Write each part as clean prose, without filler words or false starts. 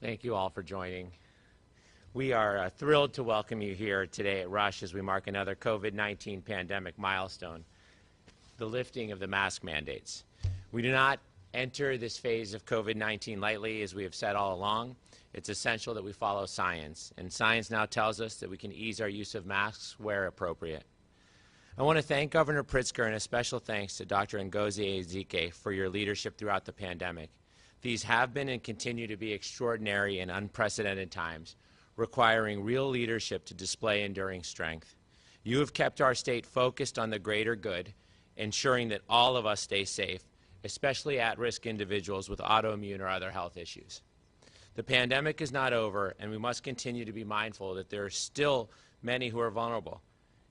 Thank you all for joining. We are thrilled to welcome you here today at Rush as we mark another COVID-19 pandemic milestone, the lifting of the mask mandates. We do not enter this phase of COVID-19 lightly, as we have said all along. It's essential that we follow science, and science now tells us that we can ease our use of masks where appropriate. I want to thank Governor Pritzker and a special thanks to Dr. Ngozi Ezike for your leadership throughout the pandemic. These have been and continue to be extraordinary and unprecedented times, requiring real leadership to display enduring strength. You have kept our state focused on the greater good, ensuring that all of us stay safe, especially at-risk individuals with autoimmune or other health issues. The pandemic is not over, and we must continue to be mindful that there are still many who are vulnerable,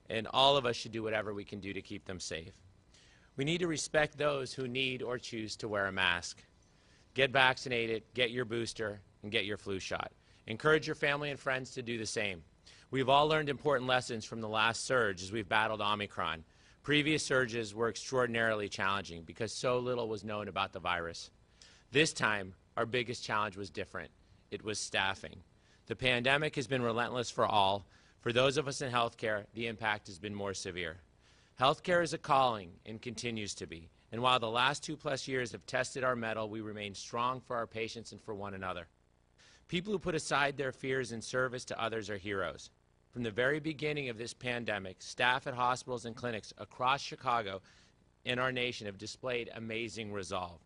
and all of us should do whatever we can do to keep them safe. We need to respect those who need or choose to wear a mask. Get vaccinated, get your booster, and get your flu shot. Encourage your family and friends to do the same. We've all learned important lessons from the last surge as we've battled Omicron. Previous surges were extraordinarily challenging because so little was known about the virus. This time, our biggest challenge was different. It was staffing. The pandemic has been relentless for all. For those of us in healthcare, the impact has been more severe. Healthcare is a calling and continues to be. And while the last 2+ years have tested our mettle, we remain strong for our patients and for one another. People who put aside their fears in service to others are heroes. From the very beginning of this pandemic, staff at hospitals and clinics across Chicago and our nation have displayed amazing resolve.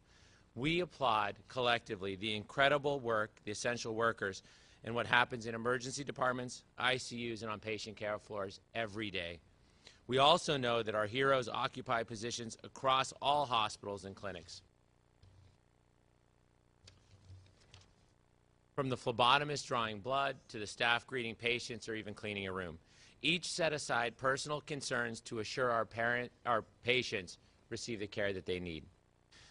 We applaud collectively the incredible work, the essential workers, and what happens in emergency departments, ICUs, and on patient care floors every day. We also know that our heroes occupy positions across all hospitals and clinics. From the phlebotomist drawing blood to the staff greeting patients or even cleaning a room. Each set aside personal concerns to assure our patients receive the care that they need.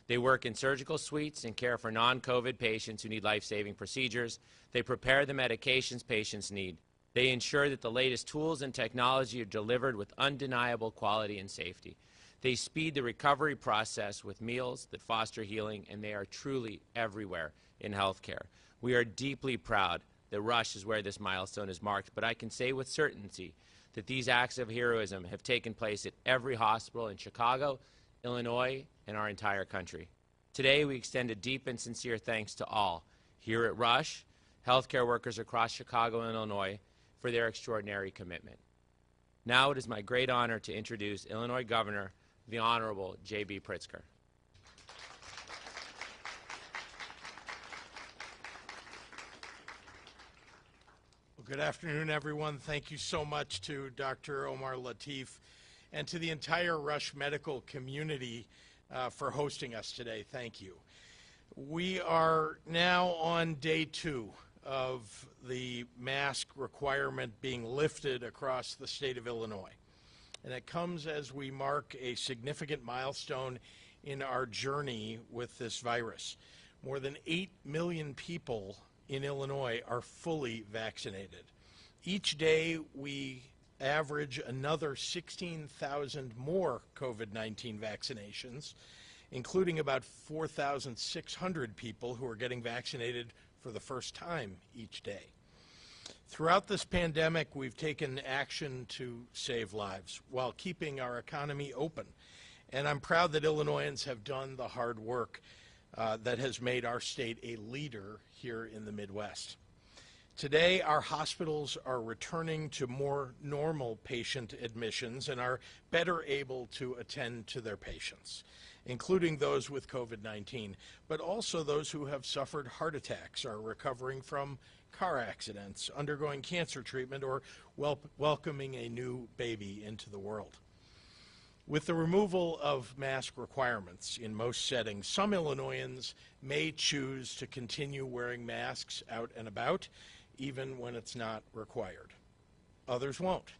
They work in surgical suites and care for non-COVID patients who need life-saving procedures. They prepare the medications patients need. They ensure that the latest tools and technology are delivered with undeniable quality and safety. They speed the recovery process with meals that foster healing, and they are truly everywhere in healthcare. We are deeply proud that Rush is where this milestone is marked, but I can say with certainty that these acts of heroism have taken place at every hospital in Chicago, Illinois, and our entire country. Today, we extend a deep and sincere thanks to all here at Rush, healthcare workers across Chicago and Illinois, for their extraordinary commitment. Now it is my great honor to introduce Illinois Governor, the Honorable J.B. Pritzker. Well, good afternoon, everyone. Thank you so much to Dr. Omar Latif and to the entire Rush medical community for hosting us today. Thank you. We are now on day 2 of the mask requirement being lifted across the state of Illinois. And it comes as we mark a significant milestone in our journey with this virus. More than 8 million people in Illinois are fully vaccinated. Each day we average another 16,000 more COVID-19 vaccinations, including about 4,600 people who are getting vaccinated for the first time each day. Throughout this pandemic, we've taken action to save lives while keeping our economy open. And I'm proud that Illinoisans have done the hard work that has made our state a leader here in the Midwest. Today, our hospitals are returning to more normal patient admissions and are better able to attend to their patients, including those with COVID-19, but also those who have suffered heart attacks, are recovering from car accidents, undergoing cancer treatment, or welcoming a new baby into the world. With the removal of mask requirements in most settings, some Illinoisans may choose to continue wearing masks out and about, even when it's not required. Others won't.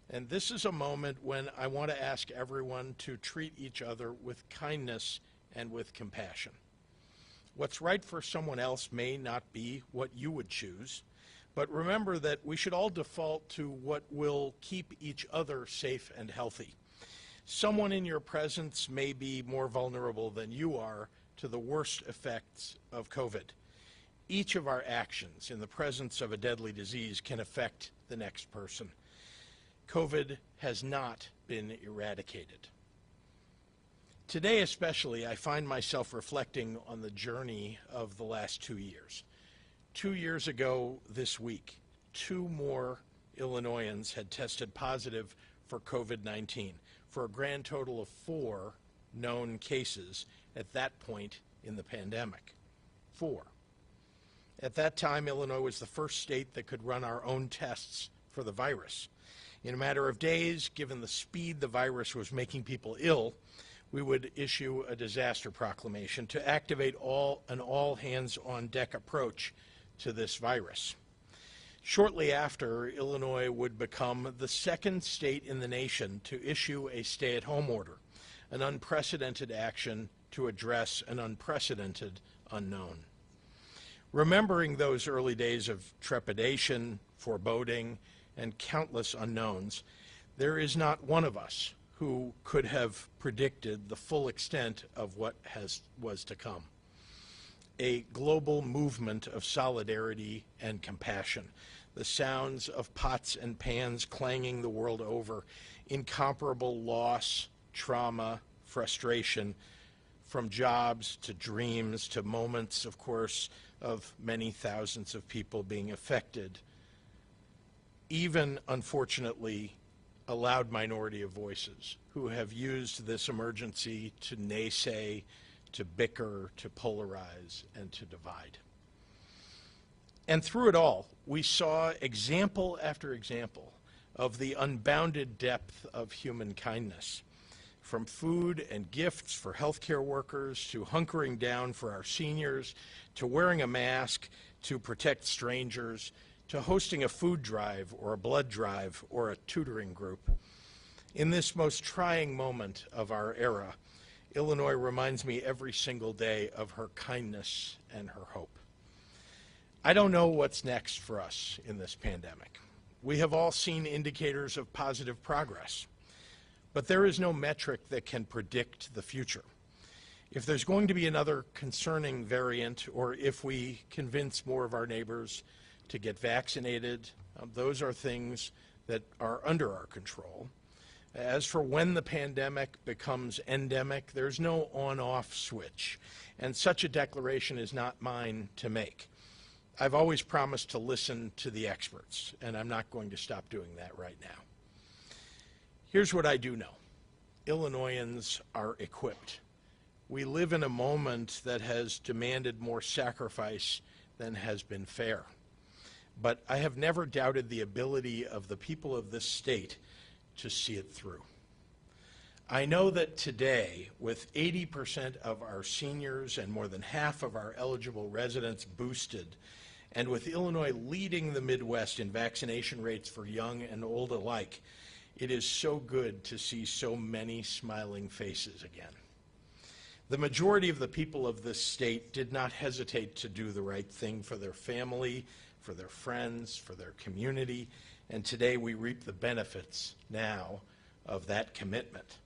And this is a moment when I want to ask everyone to treat each other with kindness and with compassion. What's right for someone else may not be what you would choose, but remember that we should all default to what will keep each other safe and healthy. Someone in your presence may be more vulnerable than you are to the worst effects of COVID. Each of our actions in the presence of a deadly disease can affect the next person. COVID has not been eradicated. Today especially, I find myself reflecting on the journey of the last 2 years. 2 years ago this week, 2 more Illinoisans had tested positive for COVID-19, for a grand total of 4 known cases at that point in the pandemic. 4. At that time, Illinois was the first state that could run our own tests for the virus. In a matter of days, given the speed the virus was making people ill, we would issue a disaster proclamation to activate an all-hands-on-deck approach to this virus. Shortly after, Illinois would become the second state in the nation to issue a stay-at-home order, an unprecedented action to address an unprecedented unknown. Remembering those early days of trepidation, foreboding, and countless unknowns, there is not one of us who could have predicted the full extent of what was to come. A global movement of solidarity and compassion, the sounds of pots and pans clanging the world over, incomparable loss, trauma, frustration, from jobs to dreams to moments, of course, of many thousands of people being affected. Even, unfortunately, a loud minority of voices who have used this emergency to naysay, to bicker, to polarize, and to divide. And through it all, we saw example after example of the unbounded depth of human kindness, from food and gifts for healthcare workers, to hunkering down for our seniors, to wearing a mask to protect strangers, to hosting a food drive or a blood drive or a tutoring group. In this most trying moment of our era, Illinois reminds me every single day of her kindness and her hope. I don't know what's next for us in this pandemic. We have all seen indicators of positive progress, but there is no metric that can predict the future. If there's going to be another concerning variant, or if we convince more of our neighbors to get vaccinated, those are things that are under our control. As for when the pandemic becomes endemic, there's no on-off switch, and such a declaration is not mine to make. I've always promised to listen to the experts, and I'm not going to stop doing that right now. Here's what I do know. Illinoisans are equipped. We live in a moment that has demanded more sacrifice than has been fair. But I have never doubted the ability of the people of this state to see it through. I know that today, with 80% of our seniors and more than half of our eligible residents boosted, and with Illinois leading the Midwest in vaccination rates for young and old alike, it is so good to see so many smiling faces again. The majority of the people of this state did not hesitate to do the right thing for their family, for their friends, for their community, and today we reap the benefits now of that commitment.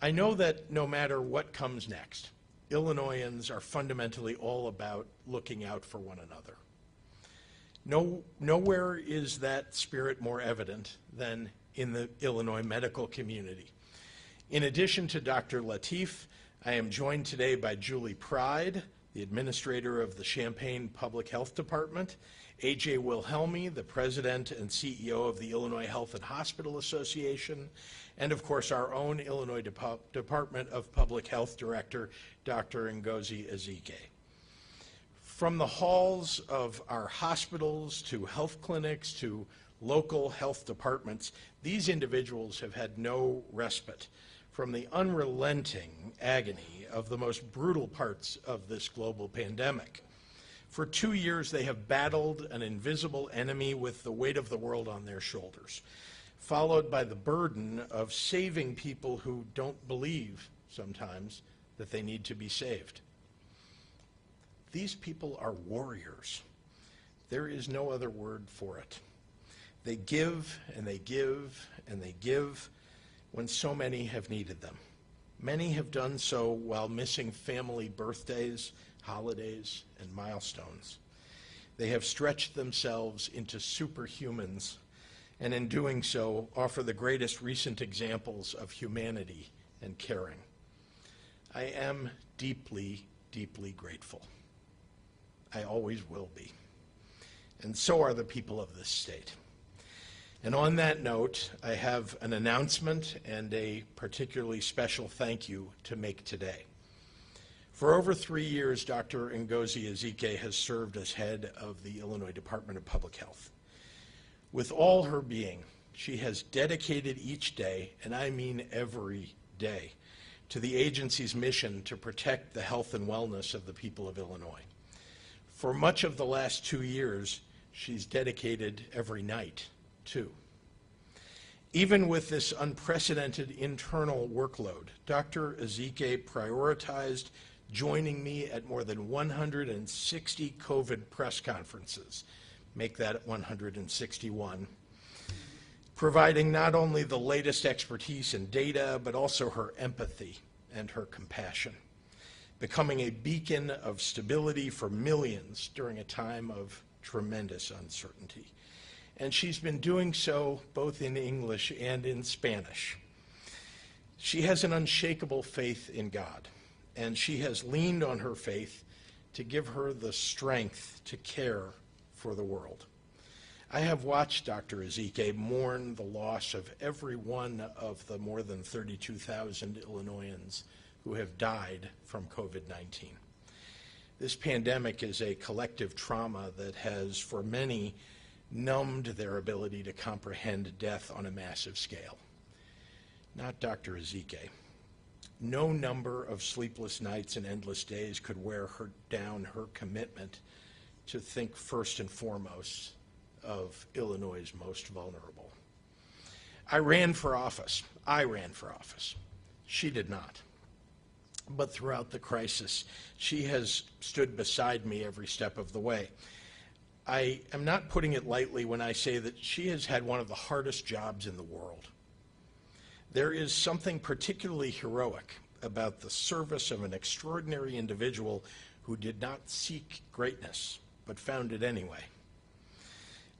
I know that no matter what comes next, Illinoisans are fundamentally all about looking out for one another. Nowhere is that spirit more evident than in the Illinois medical community. In addition to Dr. Lateef, I am joined today by Julie Pride, the administrator of the Champaign Public Health Department, A.J. Wilhelmi, the president and CEO of the Illinois Health and Hospital Association, and of course our own Illinois Department of Public Health Director, Dr. Ngozi Ezike. From the halls of our hospitals to health clinics to local health departments, these individuals have had no respite from the unrelenting agony of the most brutal parts of this global pandemic. For 2 years, they have battled an invisible enemy with the weight of the world on their shoulders, followed by the burden of saving people who don't believe sometimes that they need to be saved. These people are warriors. There is no other word for it. They give and they give and they give when so many have needed them. Many have done so while missing family birthdays, holidays, and milestones. They have stretched themselves into superhumans, and in doing so, offer the greatest recent examples of humanity and caring. I am deeply, deeply grateful. I always will be. And so are the people of this state. And on that note, I have an announcement and a particularly special thank you to make today. For over 3 years, Dr. Ngozi Ezike has served as head of the Illinois Department of Public Health. With all her being, she has dedicated each day, and I mean every day, to the agency's mission to protect the health and wellness of the people of Illinois. For much of the last 2 years, she's dedicated every night, too. Even with this unprecedented internal workload, Dr. Ezike prioritized joining me at more than 160 COVID press conferences, make that 161, providing not only the latest expertise and data, but also her empathy and her compassion, becoming a beacon of stability for millions during a time of tremendous uncertainty. And she's been doing so both in English and in Spanish. She has an unshakable faith in God, and she has leaned on her faith to give her the strength to care for the world. I have watched Dr. Ezike mourn the loss of every one of the more than 32,000 Illinoisans who have died from COVID-19. This pandemic is a collective trauma that has, for many, numbed their ability to comprehend death on a massive scale. Not Dr. Ezike. No number of sleepless nights and endless days could wear her down her commitment to think first and foremost of Illinois' most vulnerable. I ran for office. She did not. But throughout the crisis, she has stood beside me every step of the way. I am not putting it lightly when I say that she has had one of the hardest jobs in the world. There is something particularly heroic about the service of an extraordinary individual who did not seek greatness, but found it anyway.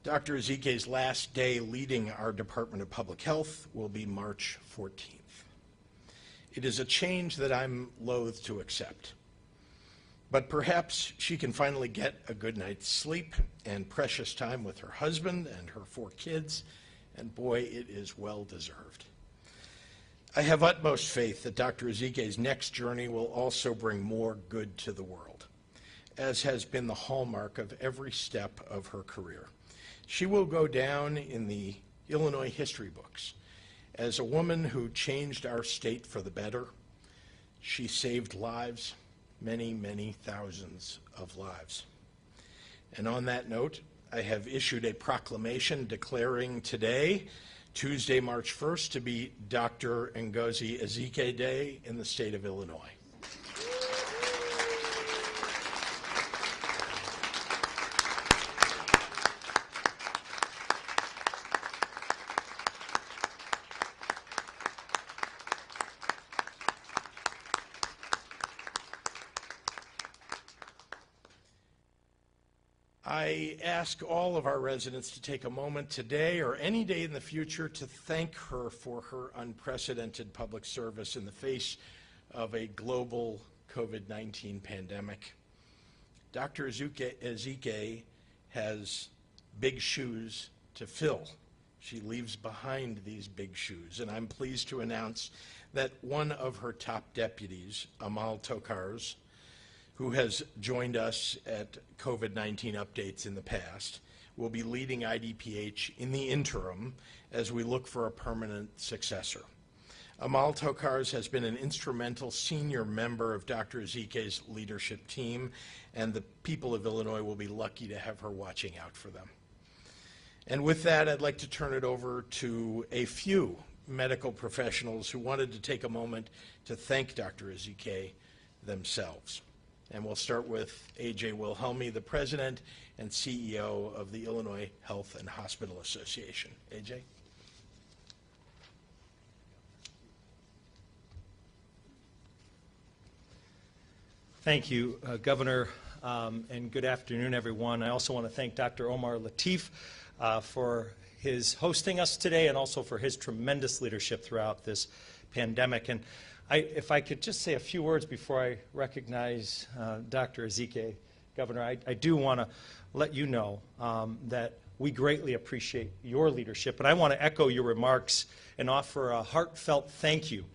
Dr. Ezike's last day leading our Department of Public Health will be March 14th. It is a change that I'm loath to accept. But perhaps she can finally get a good night's sleep and precious time with her husband and her 4 kids, and boy, it is well deserved. I have utmost faith that Dr. Ezike's next journey will also bring more good to the world, as has been the hallmark of every step of her career. She will go down in the Illinois history books as a woman who changed our state for the better. She saved lives, many, many thousands of lives. And on that note, I have issued a proclamation declaring today, Tuesday, March 1st, to be Dr. Ngozi Ezike Day in the state of Illinois. I ask all of our residents to take a moment today or any day in the future to thank her for her unprecedented public service in the face of a global COVID-19 pandemic. Dr. Ezike has big shoes to fill. She leaves behind these big shoes, and I'm pleased to announce that one of her top deputies, Amal Tokars, who has joined us at COVID-19 updates in the past, will be leading IDPH in the interim as we look for a permanent successor. Amal Tokars has been an instrumental senior member of Dr. Ezike's leadership team, and the people of Illinois will be lucky to have her watching out for them. And with that, I'd like to turn it over to a few medical professionals who wanted to take a moment to thank Dr. Ezike themselves. And we'll start with A.J. Wilhelmi, the president and CEO of the Illinois Health and Hospital Association. A.J.? Thank you, Governor, and good afternoon, everyone. I also want to thank Dr. Omar Lateef for his hosting us today and also for his tremendous leadership throughout this pandemic. And if I could just say a few words before I recognize Dr. Ezike, Governor, I do want to let you know that we greatly appreciate your leadership. And I want to echo your remarks and offer a heartfelt thank you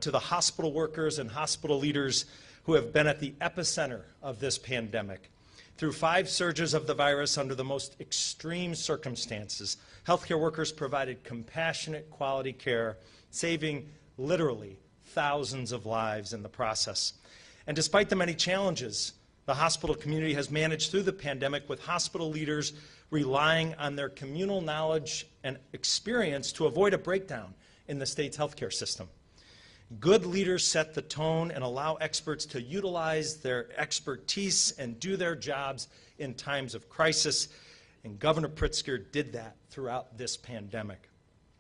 to the hospital workers and hospital leaders who have been at the epicenter of this pandemic. Through 5 surges of the virus under the most extreme circumstances, healthcare workers provided compassionate, quality care, saving literally thousands of lives in the process. And despite the many challenges, the hospital community has managed through the pandemic with hospital leaders relying on their communal knowledge and experience to avoid a breakdown in the state's healthcare system. Good leaders set the tone and allow experts to utilize their expertise and do their jobs in times of crisis. And Governor Pritzker did that throughout this pandemic.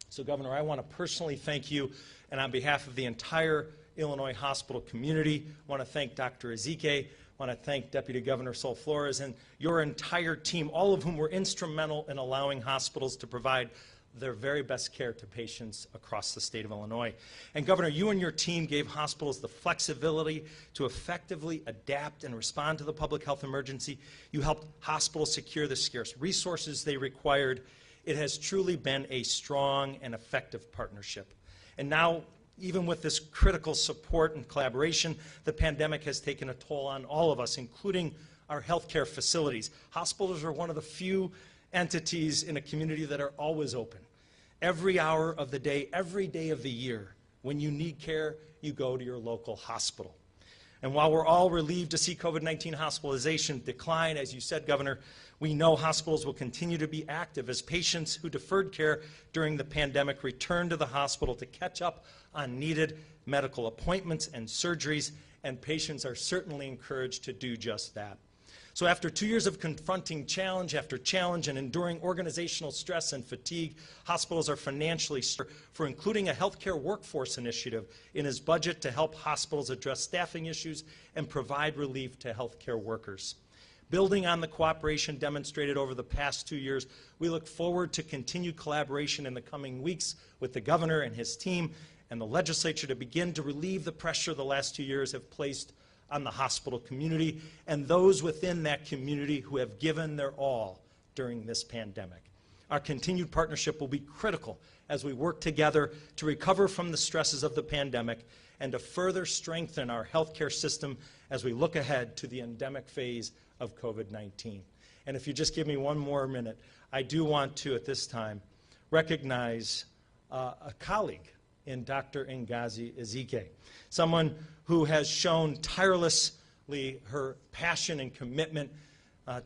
So, Governor, I want to personally thank you, and on behalf of the entire Illinois hospital community, I want to thank Dr. Ezike, I want to thank Deputy Governor Sol Flores and your entire team, all of whom were instrumental in allowing hospitals to provide their very best care to patients across the state of Illinois. And Governor, you and your team gave hospitals the flexibility to effectively adapt and respond to the public health emergency. You helped hospitals secure the scarce resources they required. It has truly been a strong and effective partnership. And now, even with this critical support and collaboration, the pandemic has taken a toll on all of us, including our healthcare facilities. Hospitals are one of the few entities in a community that are always open. Every hour of the day, every day of the year, when you need care, you go to your local hospital. And while we're all relieved to see COVID-19 hospitalization decline, as you said, Governor, we know hospitals will continue to be active as patients who deferred care during the pandemic return to the hospital to catch up on needed medical appointments and surgeries, and patients are certainly encouraged to do just that. So after 2 years of confronting challenge after challenge and enduring organizational stress and fatigue, hospitals are financially for including a healthcare workforce initiative in his budget to help hospitals address staffing issues and provide relief to healthcare workers. Building on the cooperation demonstrated over the past 2 years, we look forward to continued collaboration in the coming weeks with the governor and his team and the legislature to begin to relieve the pressure the last 2 years have placed on the hospital community and those within that community who have given their all during this pandemic. Our continued partnership will be critical as we work together to recover from the stresses of the pandemic and to further strengthen our healthcare system as we look ahead to the endemic phase of COVID-19. And if you just give me one more minute, I do want to, at this time, recognize a colleague in Dr. Ngozi Ezike, someone who has shown tirelessly her passion and commitment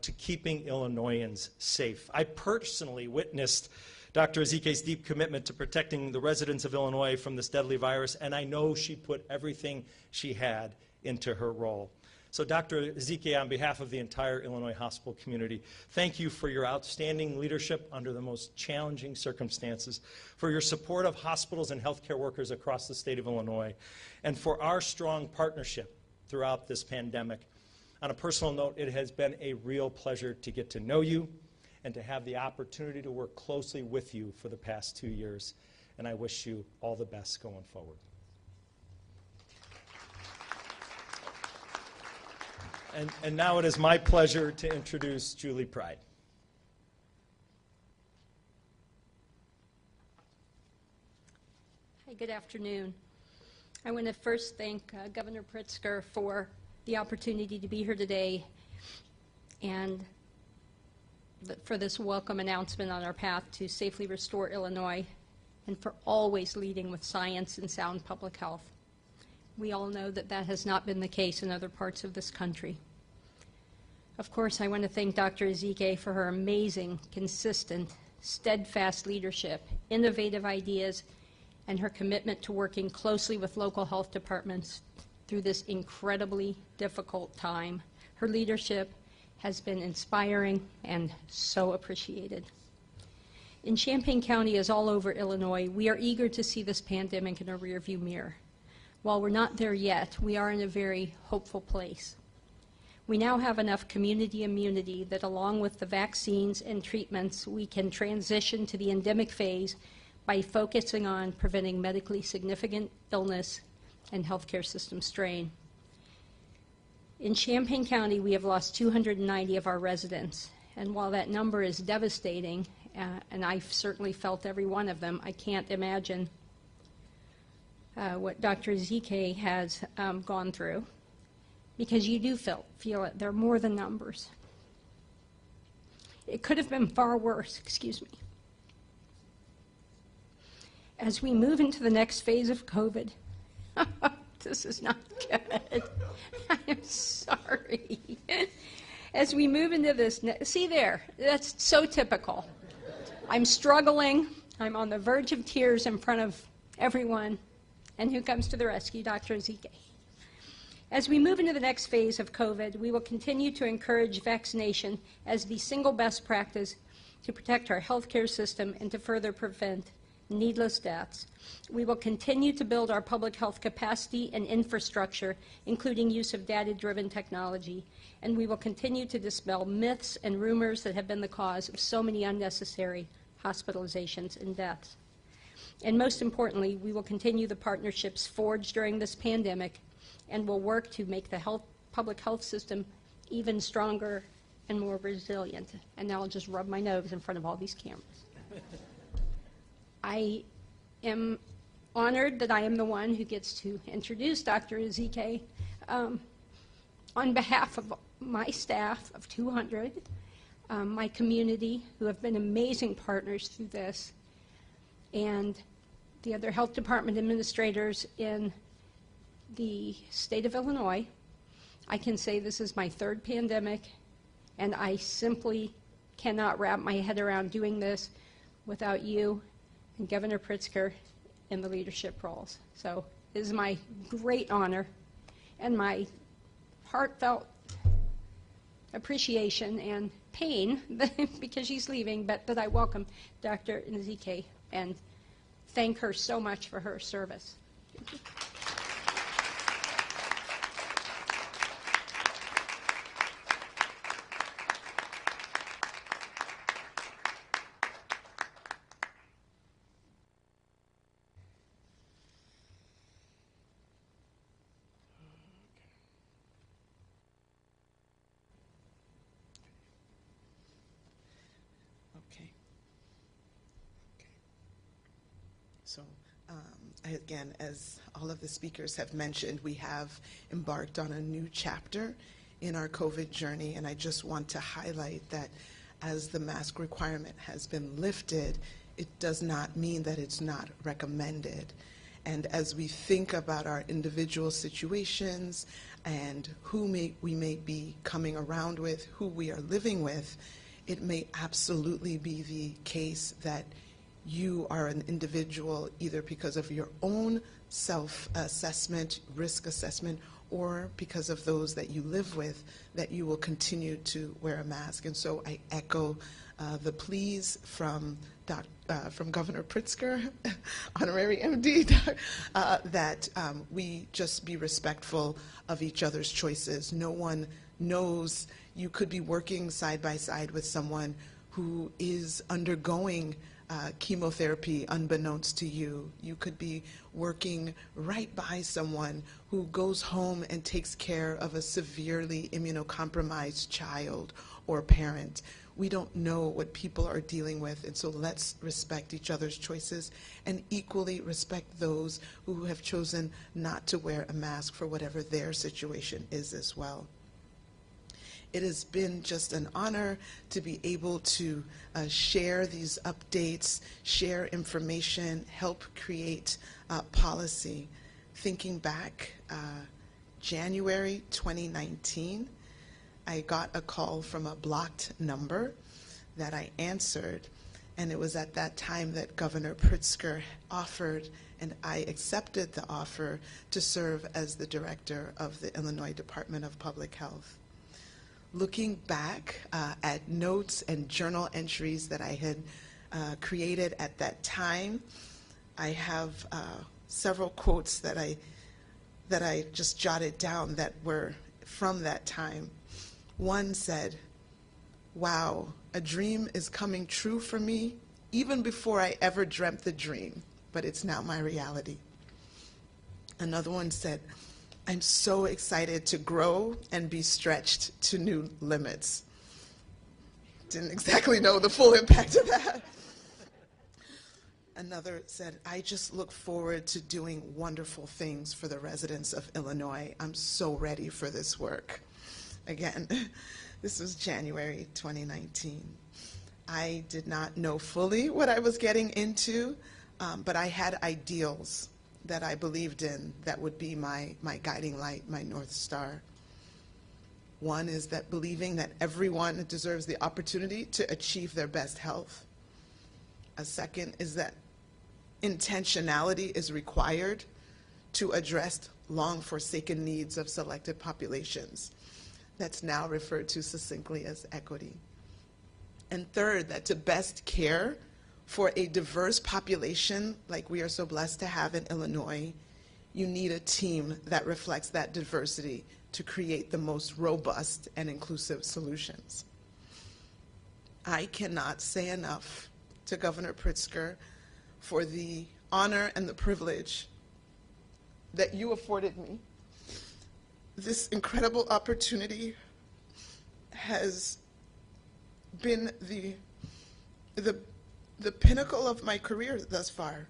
to keeping Illinoisans safe. I personally witnessed Dr. Ezike's deep commitment to protecting the residents of Illinois from this deadly virus, and I know she put everything she had into her role. So Dr. Ezike, on behalf of the entire Illinois hospital community, thank you for your outstanding leadership under the most challenging circumstances, for your support of hospitals and healthcare workers across the state of Illinois, and for our strong partnership throughout this pandemic. On a personal note, it has been a real pleasure to get to know you and to have the opportunity to work closely with you for the past 2 years, and I wish you all the best going forward. And now it is my pleasure to introduce Julie Pride. Hi, good afternoon. I want to first thank Governor Pritzker for the opportunity to be here today and for this welcome announcement on our path to safely restore Illinois and for always leading with science and sound public health. We all know that that has not been the case in other parts of this country. Of course, I want to thank Dr. Ezike for her amazing, consistent, steadfast leadership, innovative ideas, and her commitment to working closely with local health departments through this incredibly difficult time. Her leadership has been inspiring and so appreciated. In Champaign County, as all over Illinois, we are eager to see this pandemic in a rearview mirror. While we're not there yet, we are in a very hopeful place. We now have enough community immunity that along with the vaccines and treatments, we can transition to the endemic phase by focusing on preventing medically significant illness and healthcare system strain. In Champaign County, we have lost 290 of our residents, and while that number is devastating, and I've certainly felt every one of them, I can't imagine what Dr. Ezike has gone through, because you do feel it. They're more than numbers. It could have been far worse, excuse me. As we move into the next phase of COVID, this is not good. I'm sorry. As we move into this, see there, that's so typical. I'm struggling. I'm on the verge of tears in front of everyone. And who comes to the rescue? Dr. Ezike. As we move into the next phase of COVID, we will continue to encourage vaccination as the single best practice to protect our healthcare system and to further prevent needless deaths. We will continue to build our public health capacity and infrastructure, including use of data-driven technology, and we will continue to dispel myths and rumors that have been the cause of so many unnecessary hospitalizations and deaths. And most importantly, we will continue the partnerships forged during this pandemic and will work to make the public health system even stronger and more resilient. And now I'll just rub my nose in front of all these cameras. I am honored that I am the one who gets to introduce Dr. Ezike on behalf of my staff of 200, my community, who have been amazing partners through this, and the other health department administrators in the state of Illinois. I can say this is my third pandemic, and I simply cannot wrap my head around doing this without you and Governor Pritzker in the leadership roles. So it is my great honor and my heartfelt appreciation and pain because she's leaving, but that I welcome Dr. Ezike and thank her so much for her service. Thank you. So again, as all of the speakers have mentioned, we have embarked on a new chapter in our COVID journey, and I just want to highlight that as the mask requirement has been lifted, it does not mean that it's not recommended. And as we think about our individual situations and who we may be coming around with, who we are living with, it may absolutely be the case that you are an individual either because of your own self-assessment, risk assessment, or because of those that you live with, that you will continue to wear a mask. And so I echo the pleas from Governor Pritzker, Honorary MD, that we just be respectful of each other's choices. No one knows. You could be working side by side with someone who is undergoing chemotherapy unbeknownst to you. You could be working right by someone who goes home and takes care of a severely immunocompromised child or parent. We don't know what people are dealing with, and so let's respect each other's choices and equally respect those who have chosen not to wear a mask for whatever their situation is as well. It has been just an honor to be able to share these updates, share information, help create policy. Thinking back, January 2019, I got a call from a blocked number that I answered, and it was at that time that Governor Pritzker offered, and I accepted the offer to serve as the director of the Illinois Department of Public Health. Looking back at notes and journal entries that I had created at that time, I have several quotes that I that I just jotted down that were from that time. One said, "Wow, a dream is coming true for me even before I ever dreamt the dream, but it's now my reality." Another one said, "I'm so excited to grow and be stretched to new limits." Didn't exactly know the full impact of that. Another said, "I just look forward to doing wonderful things for the residents of Illinois. I'm so ready for this work." Again, this was January 2019. I did not know fully what I was getting into, but I had ideals that I believed in that would be my guiding light, my North Star. One is that believing that everyone deserves the opportunity to achieve their best health. A second is that intentionality is required to address long-forsaken needs of selected populations. That's now referred to succinctly as equity. And third, that to best care for a diverse population like we are so blessed to have in Illinois, you need a team that reflects that diversity to create the most robust and inclusive solutions. I cannot say enough to Governor Pritzker for the honor and the privilege that you afforded me. This incredible opportunity has been the pinnacle of my career thus far.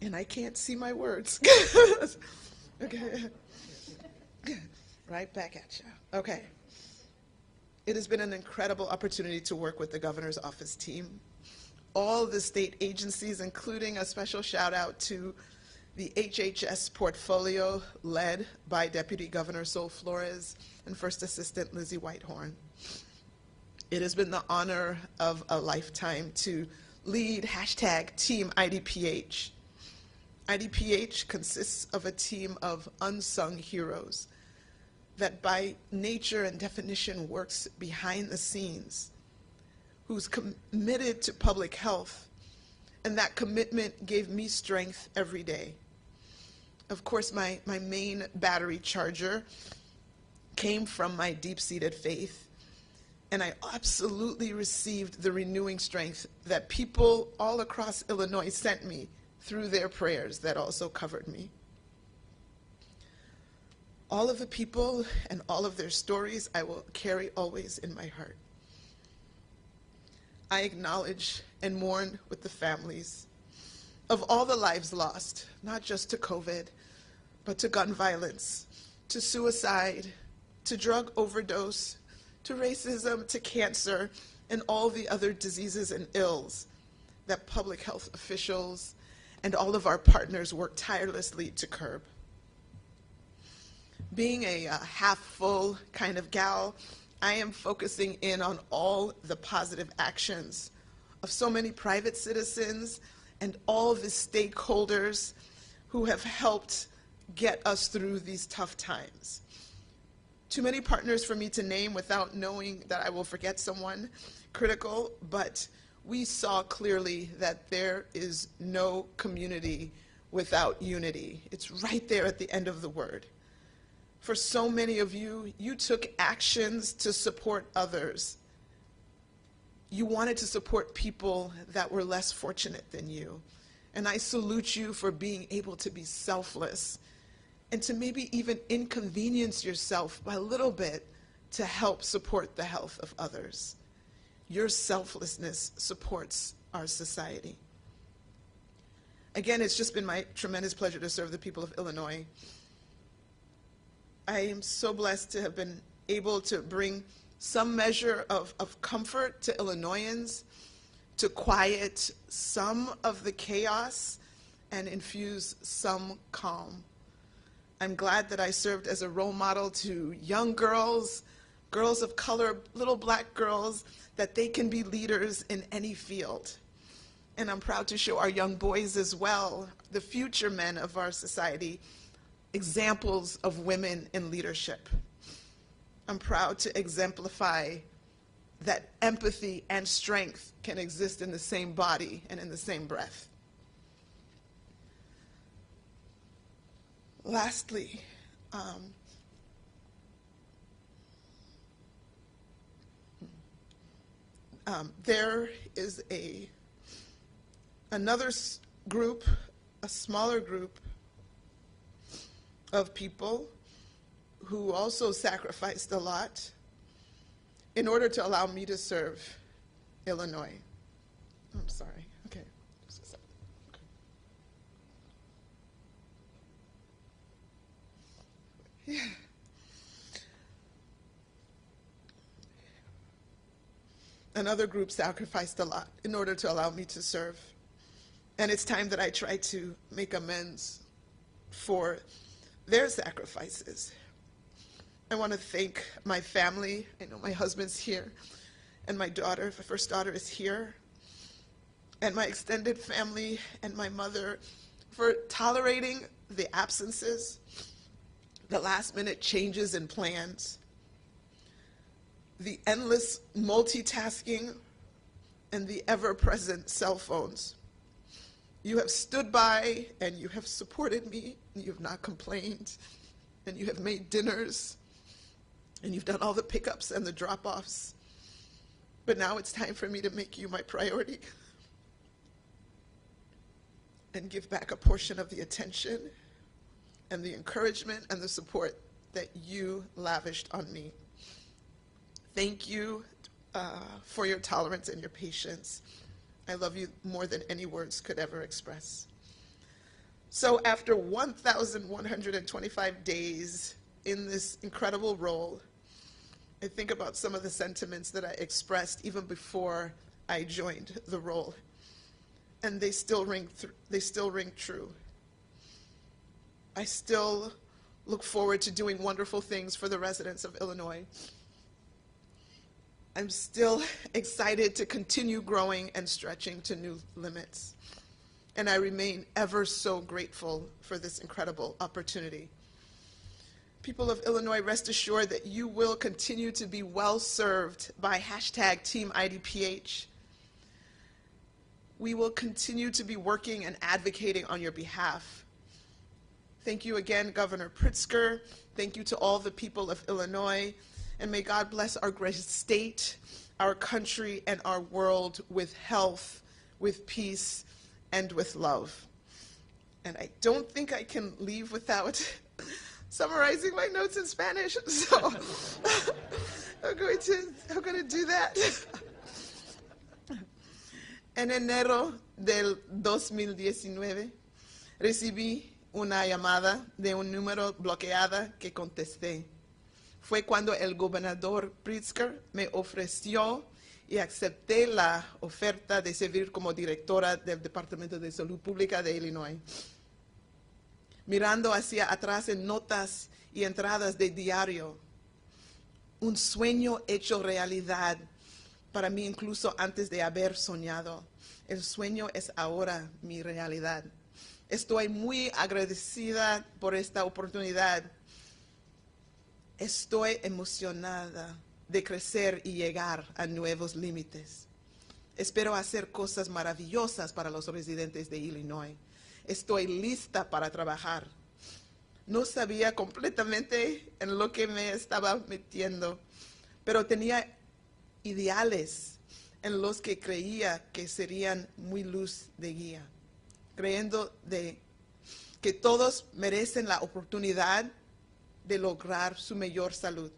And I can't see my words. Okay. Right back at you. Okay. It has been an incredible opportunity to work with the governor's office team, all the state agencies, including a special shout out to the HHS portfolio led by Deputy Governor Sol Flores and First Assistant Lizzie Whitehorn. It has been the honor of a lifetime to lead #Team IDPH. IDPH consists of a team of unsung heroes that by nature and definition works behind the scenes, who's committed to public health, and that commitment gave me strength every day. Of course, my main battery charger came from my deep-seated faith, and I absolutely received the renewing strength that people all across Illinois sent me through their prayers that also covered me. All of the people and all of their stories I will carry always in my heart. I acknowledge and mourn with the families of all the lives lost, not just to COVID, but to gun violence, to suicide, to drug overdose, to racism, to cancer, and all the other diseases and ills that public health officials and all of our partners work tirelessly to curb. Being a half-full kind of gal, I am focusing in on all the positive actions of so many private citizens and all the stakeholders who have helped get us through these tough times. Too many partners for me to name without knowing that I will forget someone critical, but we saw clearly that there is no community without unity. It's right there at the end of the word. For so many of you, you took actions to support others. You wanted to support people that were less fortunate than you. And I salute you for being able to be selfless and to maybe even inconvenience yourself by a little bit to help support the health of others. Your selflessness supports our society. Again, it's just been my tremendous pleasure to serve the people of Illinois. I am so blessed to have been able to bring some measure of comfort to Illinoisans, to quiet some of the chaos and infuse some calm. I'm glad that I served as a role model to young girls, girls of color, little black girls, that they can be leaders in any field. And I'm proud to show our young boys as well, the future men of our society, examples of women in leadership. I'm proud to exemplify that empathy and strength can exist in the same body and in the same breath. Lastly, there is another group, a smaller group of people who also sacrificed a lot in order to allow me to serve Illinois. I'm sorry. Okay. Just a second. Okay. Yeah. Another group sacrificed a lot in order to allow me to serve. And it's time that I try to make amends for their sacrifices. I want to thank my family. I know my husband's here, and my daughter, my first daughter, is here, and my extended family and my mother for tolerating the absences, the last-minute changes in plans, the endless multitasking, and the ever-present cell phones. You have stood by and you have supported me, and you have not complained, and you have made dinners, and you've done all the pickups and the drop-offs. But now it's time for me to make you my priority and give back a portion of the attention and the encouragement and the support that you lavished on me. Thank you for your tolerance and your patience. I love you more than any words could ever express. So after 1,125 days in this incredible role, I think about some of the sentiments that I expressed even before I joined the role, and they still ring true. I still look forward to doing wonderful things for the residents of Illinois. I'm still excited to continue growing and stretching to new limits. And I remain ever so grateful for this incredible opportunity. People of Illinois, rest assured that you will continue to be well served by #TeamIDPH. We will continue to be working and advocating on your behalf. Thank you again, Governor Pritzker. Thank you to all the people of Illinois. And may God bless our great state, our country, and our world with health, with peace, and with love. And I don't think I can leave without summarizing my notes in Spanish, so I'm going to do that. En enero del 2019, recibí una llamada de un número bloqueada que contesté. Fue cuando el gobernador Pritzker me ofreció y acepté la oferta de servir como directora del Departamento de Salud Pública de Illinois. Mirando hacia atrás en notas y entradas de diario, un sueño hecho realidad para mí incluso antes de haber soñado. El sueño es ahora mi realidad. Estoy muy agradecida por esta oportunidad. Estoy emocionada de crecer y llegar a nuevos límites. Espero hacer cosas maravillosas para los residentes de Illinois. Estoy lista para trabajar. No sabía completamente en lo que me estaba metiendo, pero tenía ideales en los que creía que serían muy luz de guía, creyendo de que todos merecen la oportunidad de lograr su mejor salud,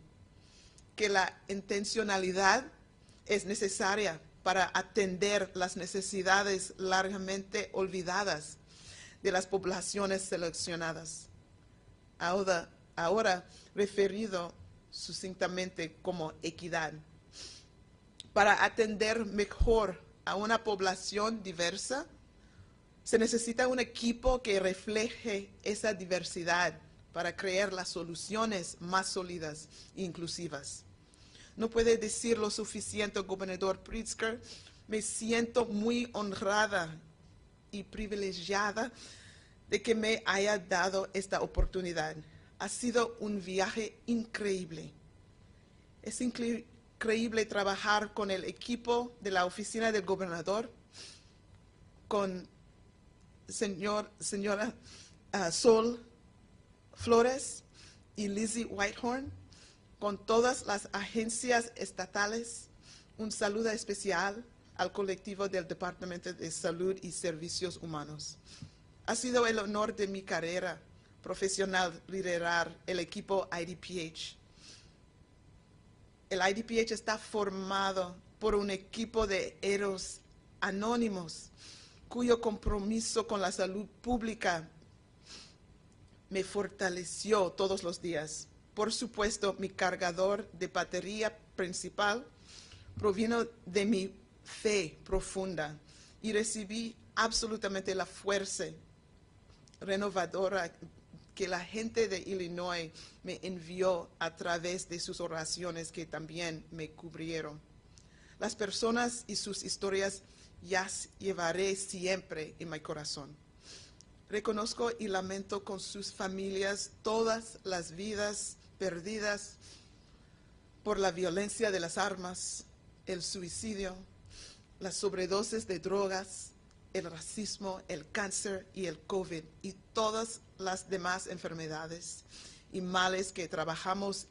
que la intencionalidad es necesaria para atender las necesidades largamente olvidadas de las poblaciones seleccionadas, ahora referido sucintamente como equidad. Para atender mejor a una población diversa, se necesita un equipo que refleje esa diversidad para crear las soluciones más sólidas e inclusivas. No puede decir lo suficiente, gobernador Pritzker. Me siento muy honrada y privilegiada de que me haya dado esta oportunidad. Ha sido un viaje increíble. Es increíble trabajar con el equipo de la oficina del gobernador, con señora Sol, Flores y Lizzie Whitehorn, con todas las agencias estatales, un saludo especial al colectivo del Departamento de Salud y Servicios Humanos. Ha sido el honor de mi carrera profesional liderar el equipo IDPH. El IDPH está formado por un equipo de héroes anónimos cuyo compromiso con la salud pública me fortaleció todos los días. Por supuesto, mi cargador de batería principal provino de mi fe profunda y recibí absolutamente la fuerza renovadora que la gente de Illinois me envió a través de sus oraciones que también me cubrieron. Las personas y sus historias las llevaré siempre en mi corazón. Reconozco y lamento con sus familias todas las vidas perdidas por la violencia de las armas, el suicidio, las sobredosis de drogas, el racismo, el cáncer y el COVID y todas las demás enfermedades y males que trabajamos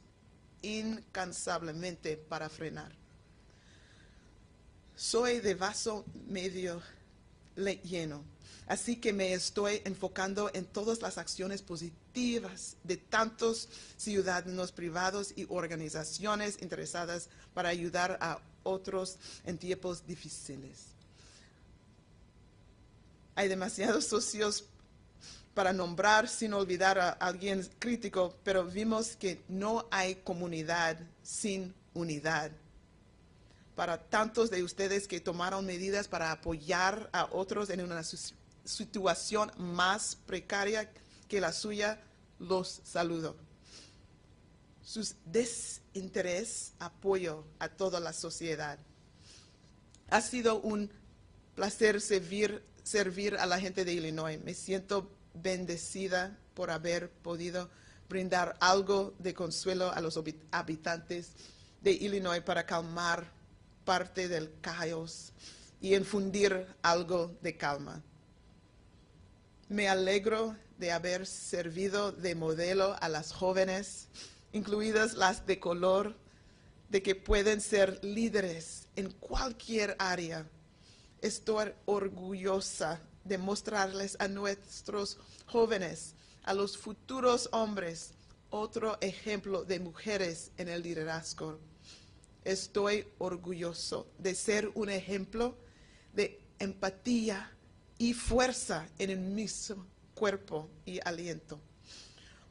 incansablemente para frenar. Soy de vaso medio lleno, así que me estoy enfocando en todas las acciones positivas de tantos ciudadanos privados y organizaciones interesadas para ayudar a otros en tiempos difíciles. Hay demasiados socios para nombrar sin olvidar a alguien crítico, pero vimos que no hay comunidad sin unidad. Para tantos de ustedes que tomaron medidas para apoyar a otros en una situación más precaria que la suya, los saludo. Su desinterés apoyo a toda la sociedad. Ha sido un placer servir a la gente de Illinois. Me siento bendecida por haber podido brindar algo de consuelo a los habitantes de Illinois para calmar parte del caos y infundir algo de calma. Me alegro de haber servido de modelo a las jóvenes, incluidas las de color, de que pueden ser líderes en cualquier área. Estoy orgullosa de mostrarles a nuestros jóvenes, a los futuros hombres, otro ejemplo de mujeres en el liderazgo. Estoy orgulloso de ser un ejemplo de empatía y fuerza en el mismo cuerpo y aliento.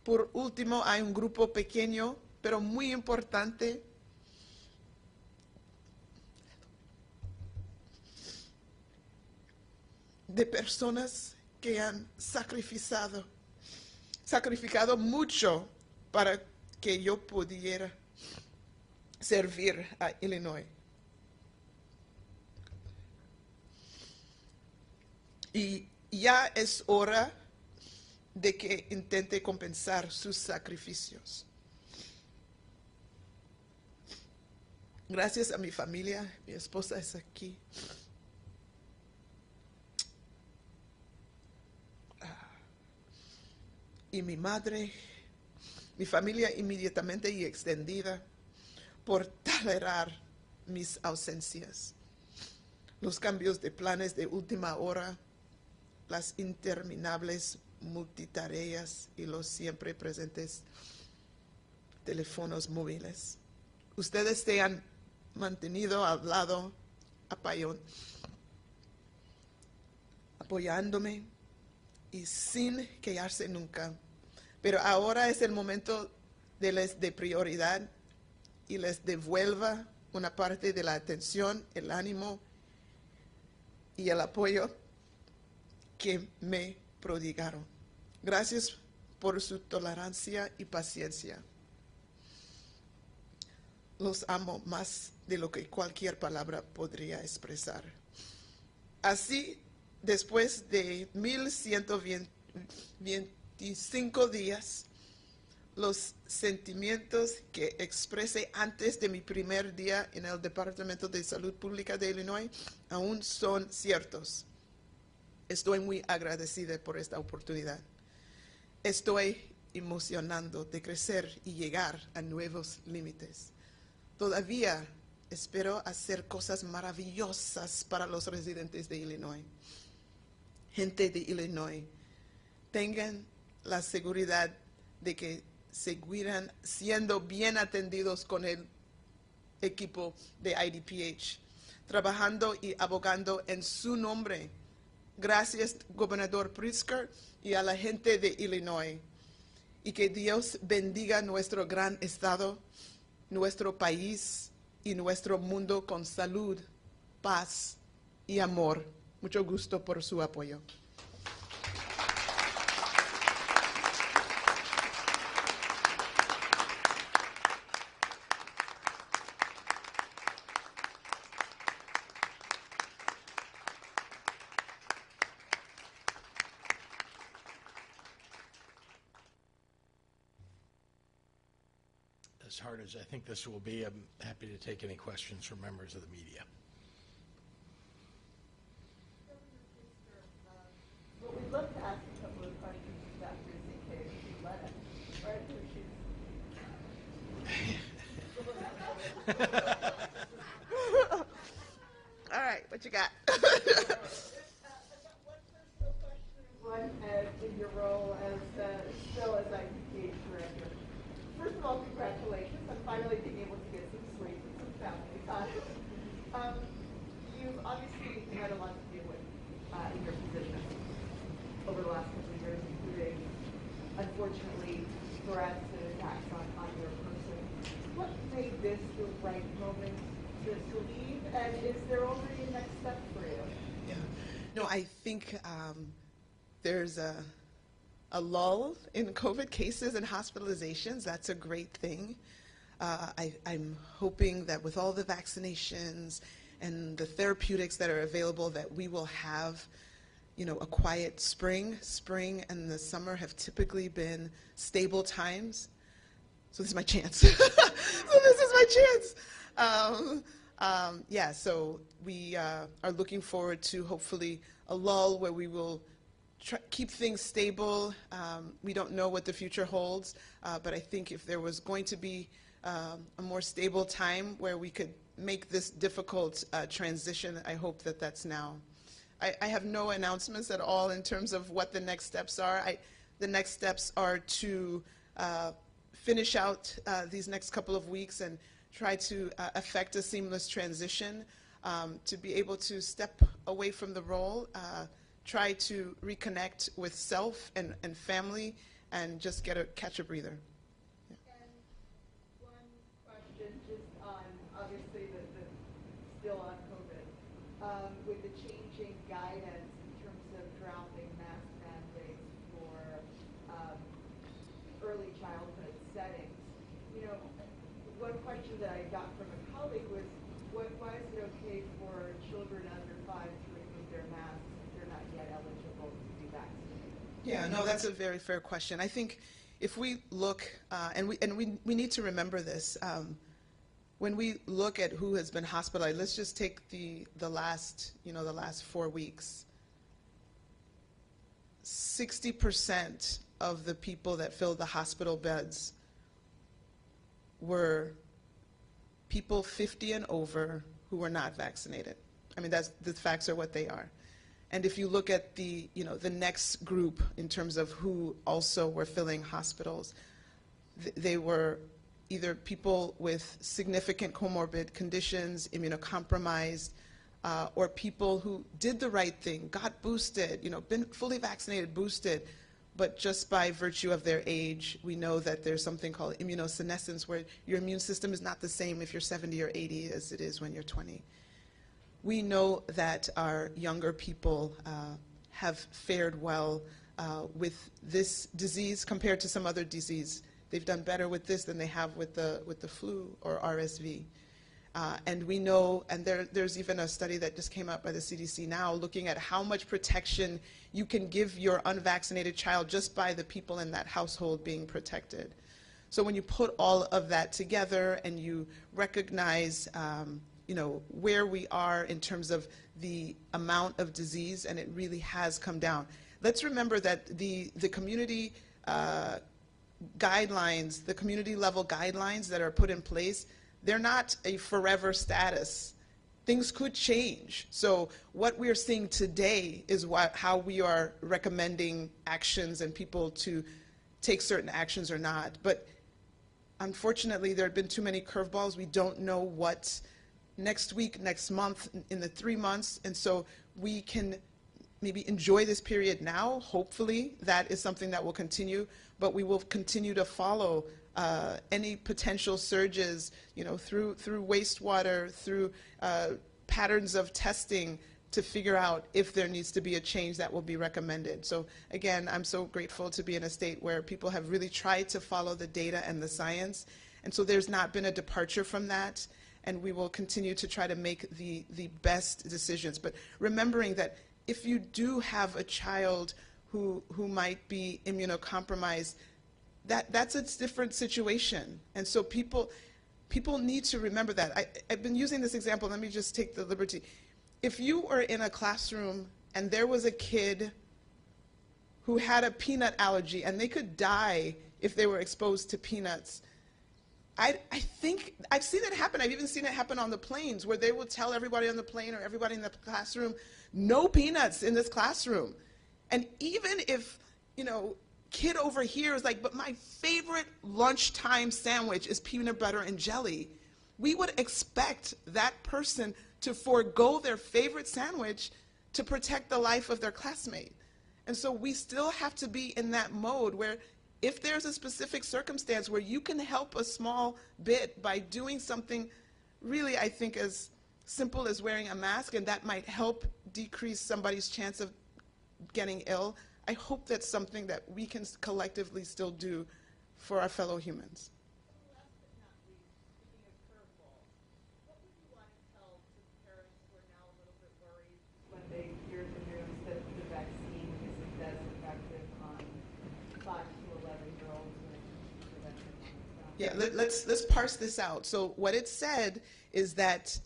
Por último, hay un grupo pequeño, pero muy importante, de personas que han sacrificado mucho para que yo pudiera servir a Illinois. Y ya es hora de que intente compensar sus sacrificios. Gracias a mi familia, mi esposa es aquí. Y mi madre, mi familia inmediatamente y extendida, por tolerar mis ausencias, los cambios de planes de última hora, las interminables multitareas y los siempre presentes teléfonos móviles. Ustedes se han mantenido al lado, apoyándome y sin quejarse nunca. Pero ahora es el momento de prioridad y les devuelva una parte de la atención, el ánimo y el apoyo que me prodigaron. Gracias por su tolerancia y paciencia. Los amo más de lo que cualquier palabra podría expresar. Así, después de 1125 días, los sentimientos que expresé antes de mi primer día en el Departamento de Salud Pública de Illinois aún son ciertos. Estoy muy agradecida por esta oportunidad. Estoy emocionando de crecer y llegar a nuevos límites. Todavía espero hacer cosas maravillosas para los residentes de Illinois. Gente de Illinois, tengan la seguridad de que seguirán siendo bien atendidos con el equipo de IDPH, trabajando y abogando en su nombre. Gracias, gobernador Pritzker, y a la gente de Illinois. Y que Dios bendiga nuestro gran estado, nuestro país y nuestro mundo con salud, paz y amor. Mucho gusto por su apoyo. As hard as I think this will be, I'm happy to take any questions from members of the media. Well, we'd love to ask a couple of questions to Dr. ZK if she'd let us. Right? All right, what you got? One, in your role as still as IDPH director. First of all, congratulations on finally being able to get some sleep and some family time. You've obviously had a lot to deal with in your position over the last couple of years, including, unfortunately, threats and attacks on your person. What made this the right moment to leave, and is there already a next step for you? Yeah. No, I think there's a lull in COVID cases and hospitalizations. That's a great thing. I'm hoping that with all the vaccinations and the therapeutics that are available, that we will have, a quiet spring. Spring and the summer have typically been stable times. So this is my chance. So we are looking forward to hopefully a lull where we will keep things stable. We don't know what the future holds, but I think if there was going to be a more stable time where we could make this difficult transition, I hope that that's now. I have no announcements at all in terms of what the next steps are. The next steps are to finish out these next couple of weeks and try to effect a seamless transition, to be able to step away from the role, try to reconnect with self and family, and just catch a breather. And one question just on, obviously, still on COVID, with the changing guidance in terms of dropping mask mandates for early childhood settings. One question that I got from a colleague was, why is it okay for children under 5 to remove their masks if they're not yet eligible to be vaccinated? Yeah, no, that's a very fair question. I think if we look, and we need to remember this, when we look at who has been hospitalized, let's just take the last 4 weeks. 60% of the people that filled the hospital beds were people 50 and over who were not vaccinated. I mean, the facts are what they are. And if you look at the next group in terms of who also were filling hospitals, they were either people with significant comorbid conditions, immunocompromised, or people who did the right thing, got boosted, been fully vaccinated, boosted, but just by virtue of their age, we know that there's something called immunosenescence, where your immune system is not the same if you're 70 or 80 as it is when you're 20. We know that our younger people have fared well with this disease compared to some other disease. They've done better with this than they have with the flu or RSV. And we know, and there's even a study that just came out by the CDC now looking at how much protection you can give your unvaccinated child just by the people in that household being protected. So when you put all of that together and you recognize where we are in terms of the amount of disease, and it really has come down. Let's remember that the community guidelines, the community level guidelines that are put in place, they're not a forever status. Things could change. So what we're seeing today is how we are recommending actions and people to take certain actions or not. But unfortunately, there have been too many curveballs. We don't know what next week, next month, in the 3 months, and so we can maybe enjoy this period now. Hopefully, that is something that will continue, but we will continue to follow any potential surges, through wastewater, through patterns of testing, to figure out if there needs to be a change that will be recommended. So again, I'm so grateful to be in a state where people have really tried to follow the data and the science, and so there's not been a departure from that, and we will continue to try to make the best decisions. But remembering that if you do have a child who might be immunocompromised, that's a different situation. And so people need to remember that. I've been using this example. Let me just take the liberty. If you were in a classroom and there was a kid who had a peanut allergy and they could die if they were exposed to peanuts, I think I've seen it happen. I've even seen it happen on the planes, where they will tell everybody on the plane or everybody in the classroom, no peanuts in this classroom. And even if, kid over here is like, but my favorite lunchtime sandwich is peanut butter and jelly, we would expect that person to forego their favorite sandwich to protect the life of their classmate. And so we still have to be in that mode where if there's a specific circumstance where you can help a small bit by doing something really, I think, as simple as wearing a mask, and that might help decrease somebody's chance of getting ill, I hope that's something that we can collectively still do for our fellow humans. Last but not least, speaking of curveballs, what would you want to tell to parents who are now a little bit worried when they hear the news that the vaccine isn't as effective on 5 to 11-year-olds when it comes to prevention? Yeah, let's parse this out. So what it said is that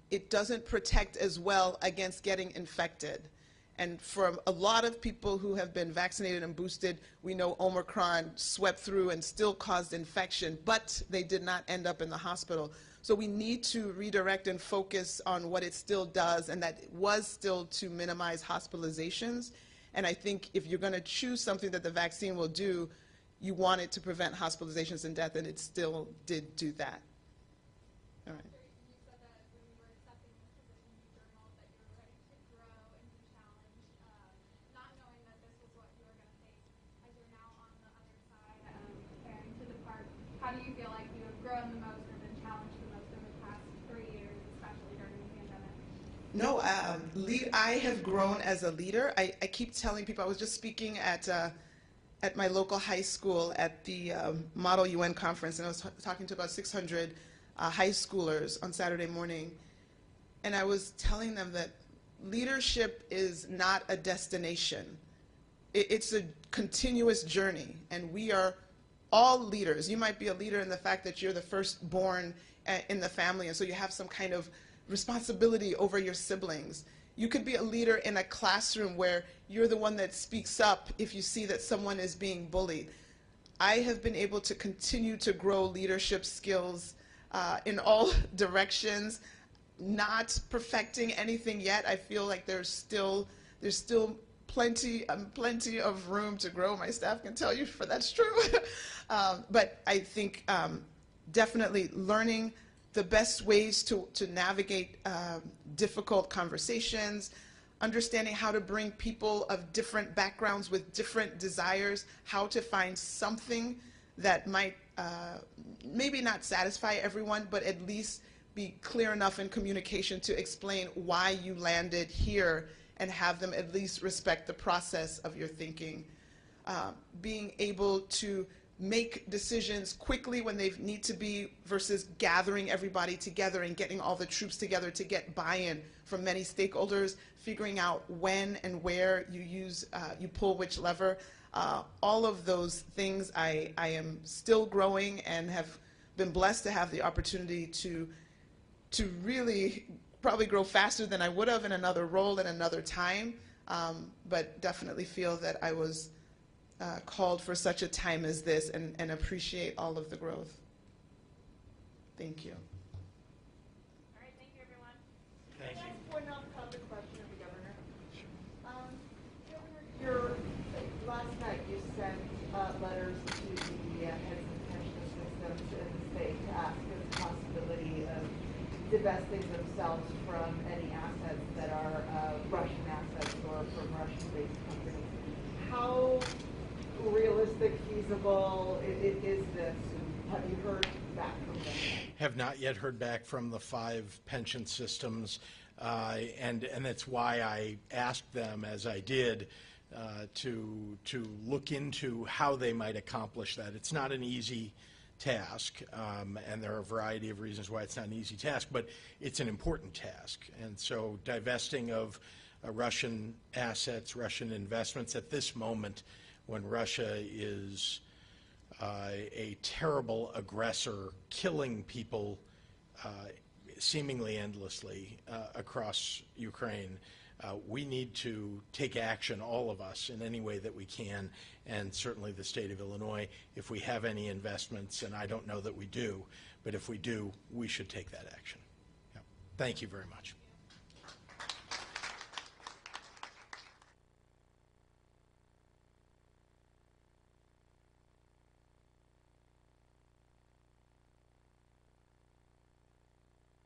it doesn't protect as well against getting infected. And for a lot of people who have been vaccinated and boosted, we know Omicron swept through and still caused infection, but they did not end up in the hospital. So we need to redirect and focus on what it still does, and that was still to minimize hospitalizations. And I think if you're going to choose something that the vaccine will do, you want it to prevent hospitalizations and death, and it still did do that. All right. You said that when you were accepting this position, you journaled that you were ready to grow and be challenged, not knowing that this was what you were going to face as you're now on the other side, preparing to depart. How do you feel like you have grown the most or been challenged the most over the past 3 years, especially during the pandemic? No, I have grown as a leader. I keep telling people, I was just speaking at my local high school at the Model UN conference, and I was talking to about 600 high schoolers on Saturday morning, and I was telling them that leadership is not a destination. It's a continuous journey, and we are all leaders. You might be a leader in the fact that you're the firstborn in the family, and so you have some kind of responsibility over your siblings. You could be a leader in a classroom where you're the one that speaks up if you see that someone is being bullied. I have been able to continue to grow leadership skills in all directions, not perfecting anything yet. I feel like there's still plenty of room to grow. My staff can tell you for that's true. But I think definitely learning the best ways to navigate difficult conversations, understanding how to bring people of different backgrounds with different desires, how to find something that might maybe not satisfy everyone, but at least be clear enough in communication to explain why you landed here and have them at least respect the process of your thinking. Being able to make decisions quickly when they need to be versus gathering everybody together and getting all the troops together to get buy-in from many stakeholders, figuring out when and where you pull which lever. All of those things I am still growing and have been blessed to have the opportunity to really probably grow faster than I would have in another role in another time, but definitely feel that I was called for such a time as this, and appreciate all of the growth. Thank you. All right, thank you, everyone. Thank Can I you. ask one off-topic question of the governor? Governor, last night you sent letters to the heads of pension systems in the state to ask for the possibility of divesting themselves from any assets that are Russian assets or from Russian-based companies. How realistic, feasible is this? Have you heard back from them? Have not yet heard back from the 5 pension systems, and that's why I asked them, as I did, to look into how they might accomplish that. It's not an easy task, and there are a variety of reasons why it's not an easy task, but it's an important task. And so divesting of Russian assets, Russian investments at this moment when Russia is a terrible aggressor, killing people seemingly endlessly across Ukraine. We need to take action, all of us, in any way that we can, and certainly the state of Illinois, if we have any investments, and I don't know that we do, but if we do, we should take that action. Yeah. Thank you very much.